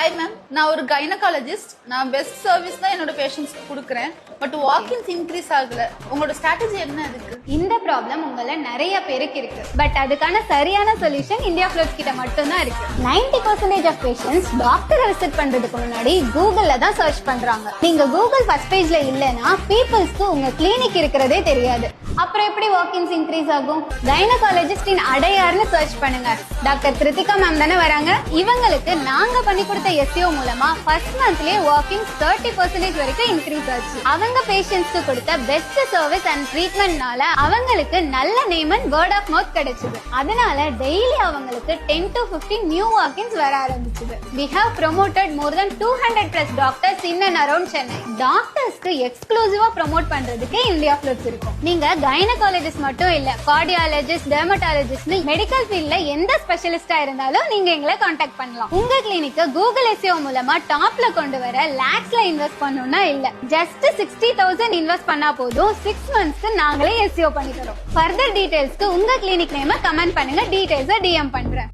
Hi ma'am, நான் ஒரு gynaecologist. நான் பெஸ்ட் சர்வீஸ் தான் என்னோட பேஷண்ட்ஸ்க்கு கொடுக்குறேன். பட் வாக்கின்ஸ் இன்க்ரீஸ் ஆகல. உங்களோட ஸ்ட்ராட்டஜி என்ன அதுக்கு? இந்த ப்ராப்ளம் உங்கள நிறைய பேருக்கு இருக்கு. பட் அதுக்கான சரியான சொல்யூஷன் இந்தியா ஃப்ளோட்ஸ் கிட்ட மட்டும் தான் இருக்கு. 90% ஆஃப் பேஷண்ட்ஸ் டாக்டரை விசிட் பண்றதுக்கு முன்னாடி கூகுள்ல தான் சர்ச் பண்றாங்க. நீங்க கூகுள் ஃபர்ஸ்ட் பேஜ்ல இல்லனா பீப்பிள்ஸ்க்கு உங்க கிளினிக் இருக்கிறதே தெரியாது. அப்புறம் எப்படி வாக்கின்ஸ் இன்க்ரீஸ் ஆகும்? கைனகாலஜிஸ்ட் இன் அடையார்னு சர்ச் பண்ணுங்க. டாக்டர் கிருத்திகா மேம் தானே வராங்க. இவங்களுக்கு நாங்க பண்ணி கொடுத்த SEO மூலமா ஃபர்ஸ்ட் மந்த்லயே வாக்கின்ஸ் 30% வரைக்கும் இன்க்ரீஸ் ஆச்சு. அவங்க பேஷண்ட்ஸ்க்கு கொடுத்த பெஸ்ட் சர்வீஸ் அண்ட் ட்ரீட்மெண்ட்னால அவங்களுக்கு நல்ல name and word of mouth கிடைச்சது. அதனால டெய்லி அவங்களுக்கு 10 to 15 நியூ வாக்கின்ஸ் வர ஆரம்பிச்சது. We have promoted more than 200+ doctors in and around Chennai. டாக்டர்ஸ்க்கு எக்ஸ்க்ளூசிவா ப்ரோமோட் பண்றதுக்கு இந்தியா ஃப்ளோட்ஸ் இருக்கும். நீங்க கைனகாலஜிஸ்ட் மட்டும் இல்ல, கார்டியாலஜிஸ்ட், டெர்மட்டாலஜிஸ்ட், மெடிக்கல் ஃபீல்ட்ல எந்த ஸ்பெஷலிஸ்டா இருந்தாலும் நீங்க எங்களை கான்டாக்ட் பண்ணலாம். உங்க கிளினிக்க கூகுள் SEO மூலமா டாப்ல கொண்டு வர லாக்ஸ்ல இன்வெஸ்ட் பண்ணனும்னா இல்ல, ஜஸ்ட் 60,000 இன்வெஸ்ட் பண்ணா போதும். 6 monthsக்கு நாங்களே SEO பண்ணி தரோம். ஃபர்தர் டீடைல்ஸ்க்கு உங்க கிளினிக் நேம கமெண்ட் பண்ணுங்க, டீடைல்ஸை DM பண்றேன்.